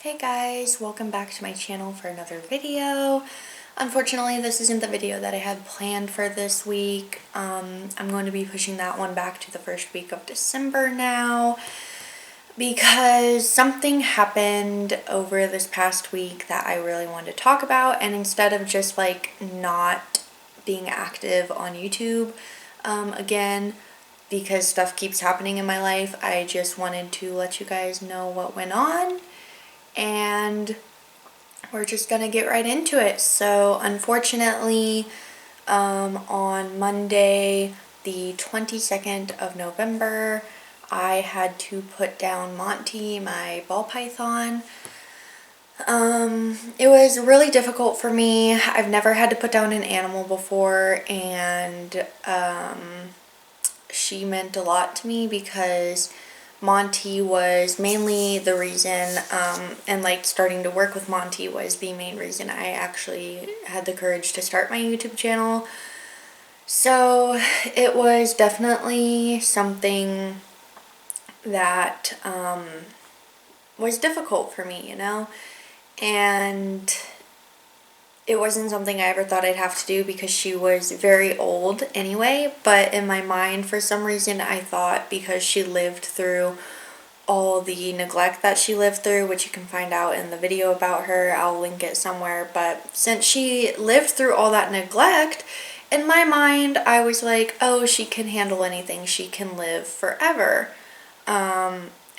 Hey guys, welcome back to my channel for another video. Unfortunately, this isn't the video that I had planned for this week. I'm going to be pushing that one back to the first week of December now because something happened over this past week that I really wanted to talk about, and instead of just like not being active on YouTube again, because stuff keeps happening in my life, I just wanted to let you guys know what went on. And we're just gonna get right into it. So unfortunately, on Monday, the 22nd of November, I had to put down Monty, my ball python. It was really difficult for me. I've never had to put down an animal before, and she meant a lot to me because Monty was mainly the reason, and like starting to work with Monty was the main reason I actually had the courage to start my YouTube channel. So it was definitely something that was difficult for me, and it wasn't something I ever thought I'd have to do because she was very old anyway, but in my mind, for some reason, I thought because she lived through all the neglect that she lived through, which you can find out in the video about her, I'll link it somewhere, but since she lived through all that neglect, in my mind, I was like, oh, she can handle anything, she can live forever.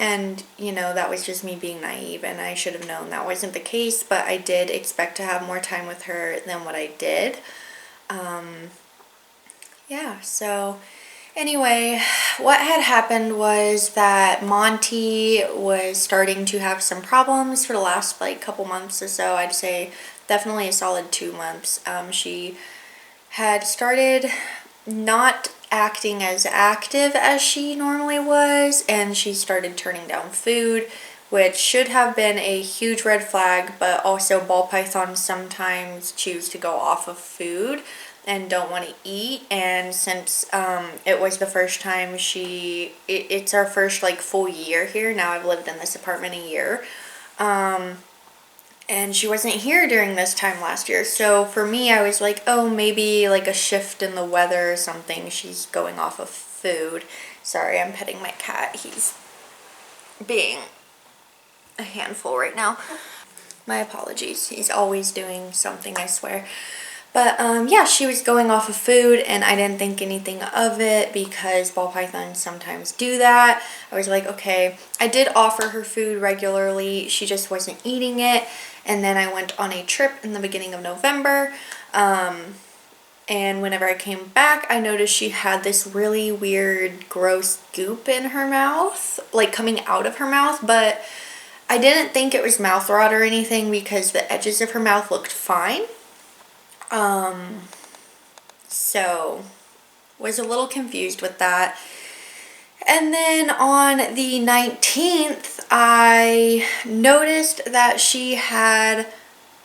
And, that was just me being naive, and I should have known that wasn't the case, but I did expect to have more time with her than what I did. Yeah, so anyway, what had happened was that Monty was starting to have some problems for the last, couple months or so. I'd say definitely a solid 2 months. She had started not acting as active as she normally was, and she started turning down food, which should have been a huge red flag, but also ball pythons sometimes choose to go off of food and don't want to eat. And since it was the first time it's our first full year here now, I've lived in this apartment a year, and she wasn't here during this time last year. So for me, I was like, oh, maybe a shift in the weather or something. She's going off of food. Sorry, I'm petting my cat. He's being a handful right now. My apologies. He's always doing something, I swear. But yeah, she was going off of food, and I didn't think anything of it because ball pythons sometimes do that. I was like, okay. I did offer her food regularly. She just wasn't eating it. And then I went on a trip in the beginning of November. And whenever I came back, I noticed she had this really weird, gross goop in her mouth, coming out of her mouth. But I didn't think it was mouth rot or anything because the edges of her mouth looked fine. So was a little confused with that. And then on the 19th, I noticed that she had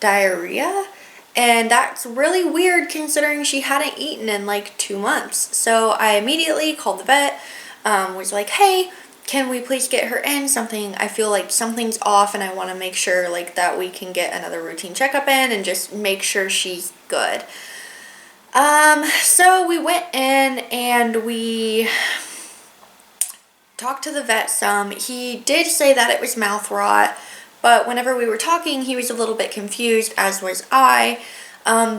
diarrhea, and that's really weird considering she hadn't eaten in 2 months. So I immediately called the vet, was like, hey, can we please get her in? I feel like something's off, and I want to make sure that we can get another routine checkup in and just make sure she's good. So we went in and we talked to the vet some. He did say that it was mouth rot, but whenever we were talking, he was a little bit confused, as was I,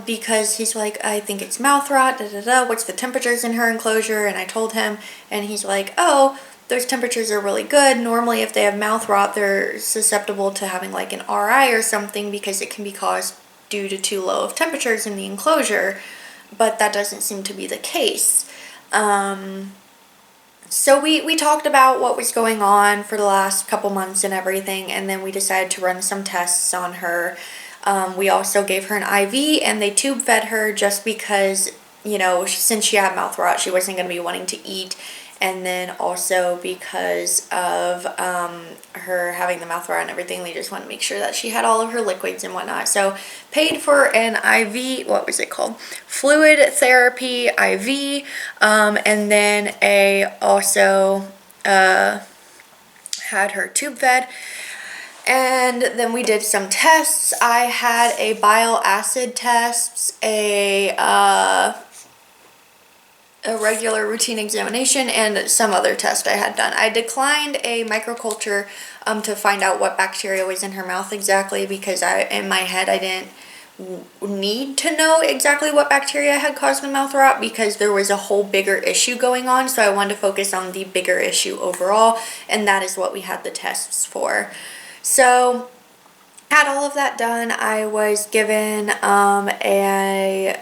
because he's like, I think it's mouth rot, what's the temperatures in her enclosure? And I told him, and he's like, oh, those temperatures are really good. Normally, if they have mouth rot, they're susceptible to having an RI or something because it can be caused due to too low of temperatures in the enclosure, but that doesn't seem to be the case. So we talked about what was going on for the last couple months and everything, and then we decided to run some tests on her. We also gave her an IV, and they tube fed her just because, since she had mouth rot, she wasn't going to be wanting to eat, and then also because of her having the mouth rot and everything, they just wanted to make sure that she had all of her liquids and whatnot. So paid for an IV, what was it called? Fluid therapy IV, and then also had her tube fed. And then we did some tests. I had a bile acid test, a regular routine examination, and some other test I had done. I declined a microculture to find out what bacteria was in her mouth exactly, because in my head I didn't need to know exactly what bacteria had caused the mouth rot, because there was a whole bigger issue going on. So I wanted to focus on the bigger issue overall, and that is what we had the tests for. So had all of that done. I was given a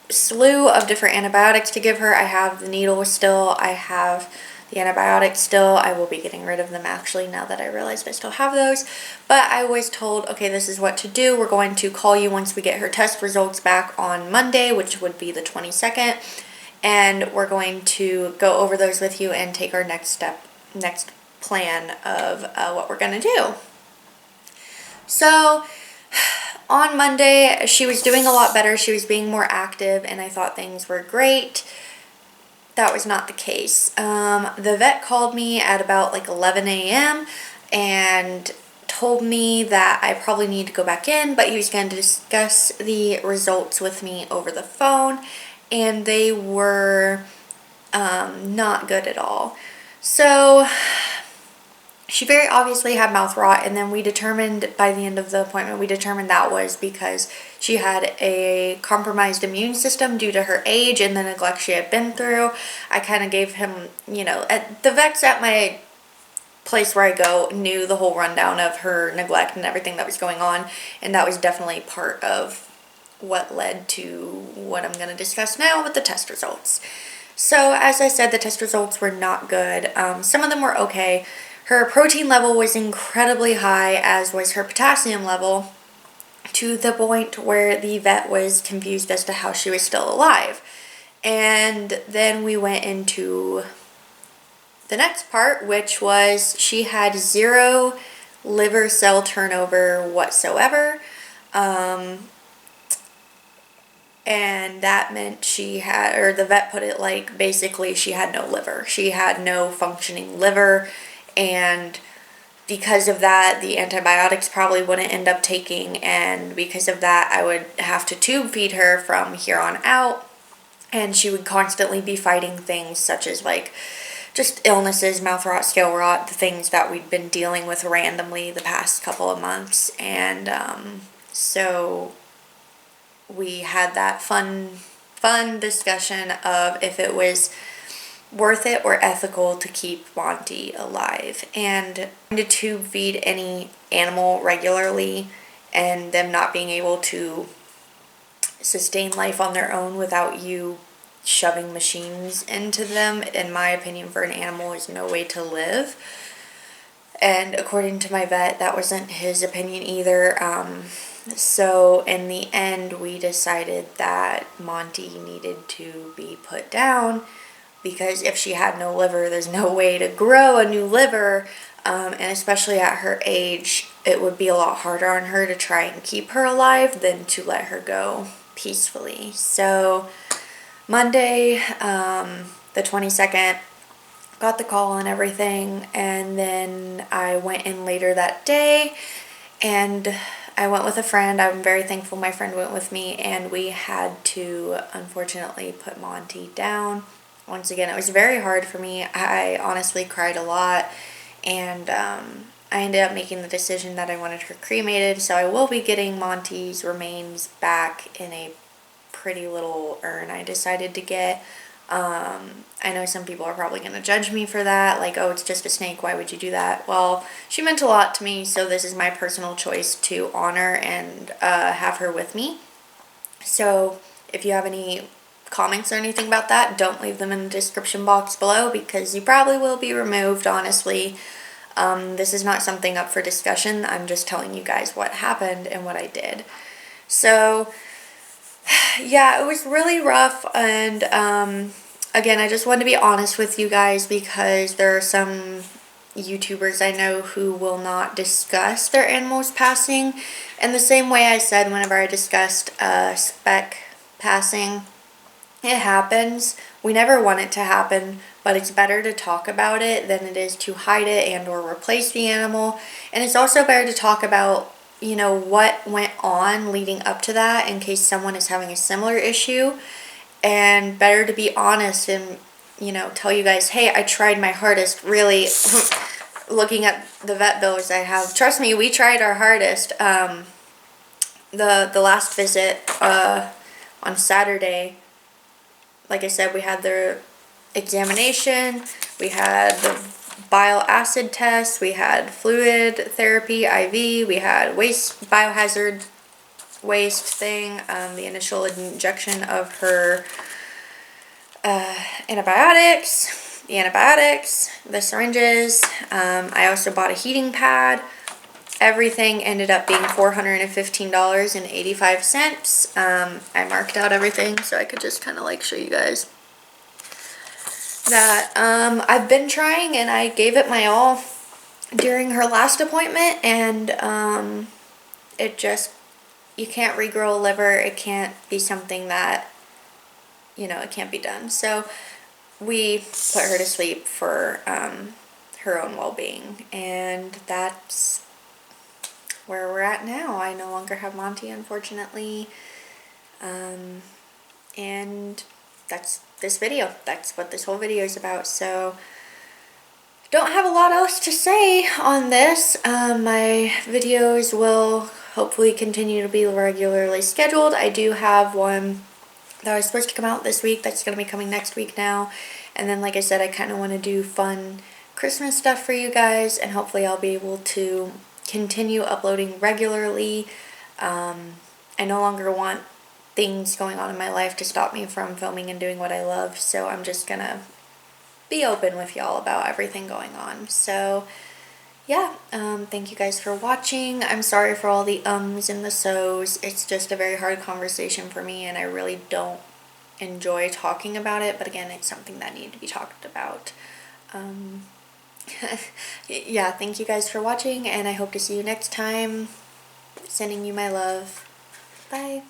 slew of different antibiotics to give her. I have the needle still. I have the antibiotics still. I will be getting rid of them actually now that I realized I still have those. But I was told, okay, this is what to do. We're going to call you once we get her test results back on Monday, which would be the 22nd. And we're going to go over those with you and take our next plan of what we're going to do. So on Monday, she was doing a lot better. She was being more active, and I thought things were great. That was not the case. The vet called me at about like 11 a.m. and told me that I probably need to go back in, but he was going to discuss the results with me over the phone, and they were not good at all. So she very obviously had mouth rot, and then we determined by the end of the appointment, that was because she had a compromised immune system due to her age and the neglect she had been through. I kind of gave him, the vets at my place where I go knew the whole rundown of her neglect and everything that was going on, and that was definitely part of what led to what I'm going to discuss now with the test results. So as I said, the test results were not good. Some of them were okay. Her protein level was incredibly high, as was her potassium level, to the point where the vet was confused as to how she was still alive. And then we went into the next part, which was she had 0 liver cell turnover whatsoever. And that meant she had, or the vet put it like, basically she had no liver. She had no functioning liver. And because of that, the antibiotics probably wouldn't end up taking, and because of that, I would have to tube feed her from here on out, and she would constantly be fighting things such as like just illnesses, mouth rot, scale rot, the things that we'd been dealing with randomly the past couple of months. And so we had that fun discussion of if it was worth it or ethical to keep Monty alive. And to tube feed any animal regularly and them not being able to sustain life on their own without you shoving machines into them, in my opinion, for an animal is no way to live. And according to my vet, that wasn't his opinion either. So in the end, we decided that Monty needed to be put down, because if she had no liver, there's no way to grow a new liver, and especially at her age, it would be a lot harder on her to try and keep her alive than to let her go peacefully. So Monday, the 22nd, got the call and everything, and then I went in later that day, and I went with a friend. I'm very thankful my friend went with me, and we had to, unfortunately, put Monty down. Once again, it was very hard for me. I honestly cried a lot, and I ended up making the decision that I wanted her cremated, so I will be getting Monty's remains back in a pretty little urn I decided to get. I know some people are probably going to judge me for that, like, oh, it's just a snake, why would you do that? Well, she meant a lot to me, so this is my personal choice to honor and have her with me. So if you have any comments or anything about that, don't leave them in the description box below, because you probably will be removed, honestly. This is not something up for discussion. I'm just telling you guys what happened and what I did. So yeah, it was really rough, and again, I just want to be honest with you guys, because there are some YouTubers I know who will not discuss their animals passing in the same way I said whenever I discussed spec passing. It happens. We never want it to happen, but it's better to talk about it than it is to hide it and or replace the animal. And it's also better to talk about, you know, what went on leading up to that in case someone is having a similar issue, and better to be honest and, you know, tell you guys, hey, I tried my hardest, really. Looking at the vet bills I have, trust me, we tried our hardest. The last visit on Saturday, like I said, we had the examination, we had the bile acid test, we had fluid therapy, IV, we had waste, biohazard waste thing, the initial injection of her antibiotics, the syringes. I also bought a heating pad. Everything ended up being $415.85. I marked out everything so I could just kind of like show you guys that I've been trying, and I gave it my all during her last appointment, and it just, you can't regrow a liver. It can't be something that, you know, it can't be done. So we put her to sleep for her own well-being, and that's where we're at now. I no longer have Monty, unfortunately, and that's this video. That's what this whole video is about. So don't have a lot else to say on this. My videos will hopefully continue to be regularly scheduled. I do have one that was supposed to come out this week that's going to be coming next week now. And then, like I said, I kind of want to do fun Christmas stuff for you guys, and hopefully I'll be able to continue uploading regularly. I no longer want things going on in my life to stop me from filming and doing what I love, so I'm just going to be open with y'all about everything going on. So yeah, thank you guys for watching. I'm sorry for all the ums and the so's. It's just a very hard conversation for me, and I really don't enjoy talking about it, but again, it's something that needed to be talked about. Yeah, thank you guys for watching, and I hope to see you next time. Sending you my love. Bye.